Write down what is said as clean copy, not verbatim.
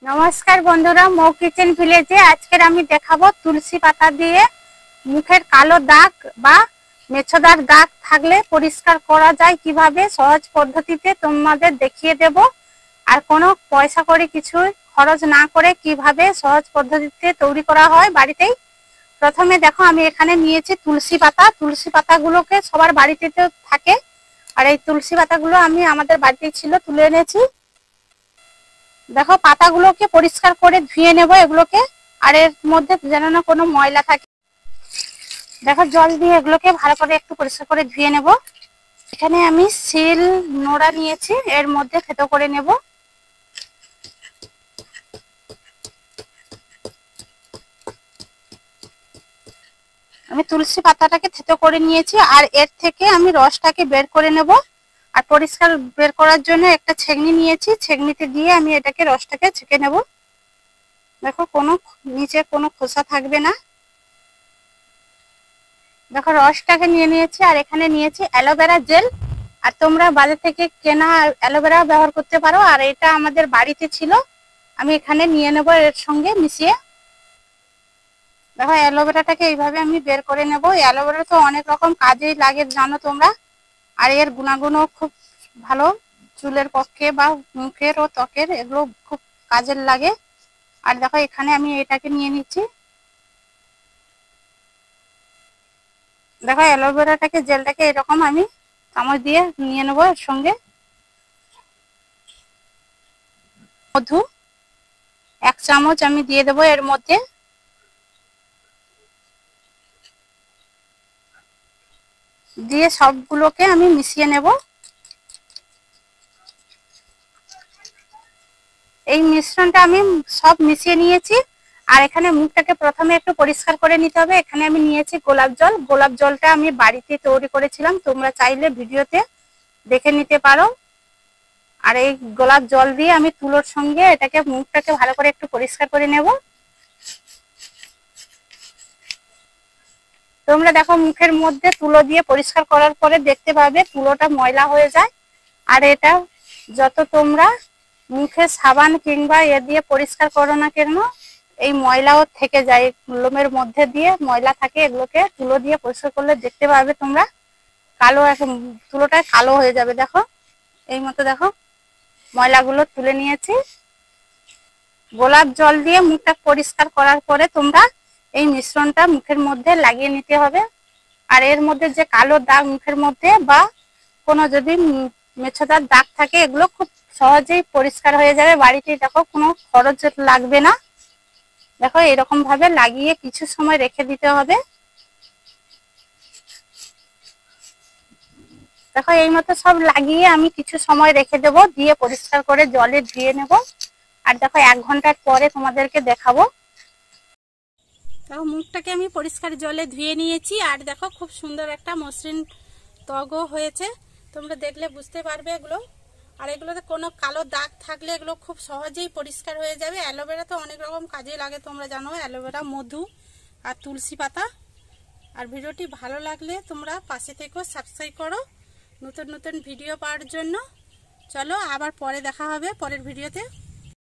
নমস্কার বন্ধুরা, মৌ কিচেন ভিলেজে আজকের আমি দেখাবো তুলসী পাতা দিয়ে মুখের কালো দাগ বা মেছদার দাগ থাকলে পরিষ্কার করা যায় কিভাবে সহজ পদ্ধতিতে তোমাদের দেখিয়ে দেব। আর কোনো পয়সা করে কিছু খরচ না করে কিভাবে সহজ পদ্ধতিতে তৈরি করা হয় বাড়িতেই। প্রথমে দেখো আমি এখানে নিয়েছি তুলসী পাতা। তুলসী পাতাগুলোকে সবার বাড়িতে তো থাকে, আর এই তুলসী পাতাগুলো আমি আমাদের বাড়িতেই ছিল, তুলে এনেছি। দেখো পাতাগুলোকে পরিষ্কার করে ধুয়ে নেব এগুলোকে, আর এর মধ্যে যেন না কোনো ময়লা থাকে। দেখো জল দিয়ে এগুলোকে ভালো করে একটু পরিষ্কার করে ধুয়ে নেব। এখানে আমি শিল নোড়া নিয়েছি, এর মধ্যে থেতো করে নেব। আমি তুলসী পাতাটাকে থেতো করে নিয়েছি, আর এর থেকে আমি রসটাকে বের করে নেব। আর পরিষ্কার বের করার জন্য একটা ছেঁকনি নিয়েছি, ছেঁকনিতে দিয়ে আমি এটাকে রসটাকে ছেঁকে নেব। দেখো কোনো নিচে কোনো খোসা থাকবে না। দেখো রসটাকে নিয়ে নিয়েছি, আর এখানে নিয়েছি অ্যালোভেরা জেল। আর তোমরা বাজার থেকে কেনা অ্যালোভেরা ব্যবহার করতে পারো, আর এটা আমাদের বাড়িতে ছিল, আমি এখানে নিয়ে নেব এর সঙ্গে মিশিয়ে। দেখো অ্যালোভেরাটাকে এইভাবে আমি বের করে নেব। অ্যালোভেরা তো অনেক রকম কাজেই লাগে জানো তোমরা, আর এর গুণাগুণও খুব ভালো চুলের পক্ষে বা মুখের ও ত্বকের, এগুলো খুব কাজের লাগে। আর দেখো এখানে আমি এটাকে নিয়ে নিচ্ছি। দেখো অ্যালোভেরাটাকে জেলটাকে এরকম আমি চামচ দিয়ে নিয়ে নেবো। এর সঙ্গে মধু 1 চামচ আমি দিয়ে দেবো এর মধ্যে। দিয়ে সবগুলোকে আমি মিশিয়ে নেব। এই মিশ্রণটা আমি সব মিশিয়ে নিয়েছি। আর এখানে মুখটাকে প্রথমে একটু পরিষ্কার করে নিতে হবে। এখানে আমি নিয়েছি গোলাপ জল। গোলাপ জলটা আমি বাড়িতে তৈরি করেছিলাম, তোমরা চাইলে ভিডিওতে দেখে নিতে পারো। আর এই গোলাপ জল দিয়ে আমি তুলোর সঙ্গে এটাকে মুখটাকে ভালো করে একটু পরিষ্কার করে নেব। তোমরা দেখো মুখের মধ্যে তুলো দিয়ে পরিষ্কার করার পরে দেখতে পাবে তুলোটা ময়লা হয়ে যায়। আর এটা যত তোমরা মুখে সাবান কিংবা এ দিয়ে পরিষ্কার করো না কেন, এই ময়লাও থেকে যায়। লোমের মধ্যে দিয়ে ময়লা থাকে, এগুলোকে তুলো দিয়ে পরিষ্কার করলে দেখতে পাবে তোমরা কালো, এখন তুলোটা কালো হয়ে যাবে। দেখো এই মতো দেখো ময়লাগুলো তুলে নিয়েছি। গোলাপ জল দিয়ে মুখটা পরিষ্কার করার পরে তোমরা এই মিশ্রণটা মুখের মধ্যে লাগিয়ে নিতে হবে। আর এর মধ্যে যে কালো দাগ মুখের মধ্যে বা কোনো যদি মেছাদার দাগ থাকে, এগুলো খুব সহজেই পরিষ্কার হয়ে যাবে বাড়িতে। দেখো কোনো খরচ লাগবে না। দেখো এরকম ভাবে লাগিয়ে কিছু সময় রেখে দিতে হবে। দেখো এই মতো সব লাগিয়ে আমি কিছু সময় রেখে দেব, দিয়ে পরিষ্কার করে জলে ধুয়ে নেব। আর দেখো 1 ঘন্টার পরে তোমাদেরকে দেখাবো। দেখো মুখটাকে আমি পরিষ্কার জলে ধুয়ে নিয়েছি, আর দেখো খুব সুন্দর একটা মসৃণ ত্বকও হয়েছে। তোমরা দেখলে বুঝতে পারবে এগুলো। আর এগুলোতে কোনো কালো দাগ থাকলে এগুলো খুব সহজেই পরিষ্কার হয়ে যাবে। অ্যালোভেরা তো অনেক রকম কাজে লাগে, তোমরা জানো, অ্যালোভেরা, মধু আর তুলসী পাতা। আর ভিডিওটি ভালো লাগলে তোমরা পাশে থেকেও সাবস্ক্রাইব করো নতুন নতুন ভিডিও পাওয়ার জন্য। চলো আবার পরে দেখা হবে পরের ভিডিওতে।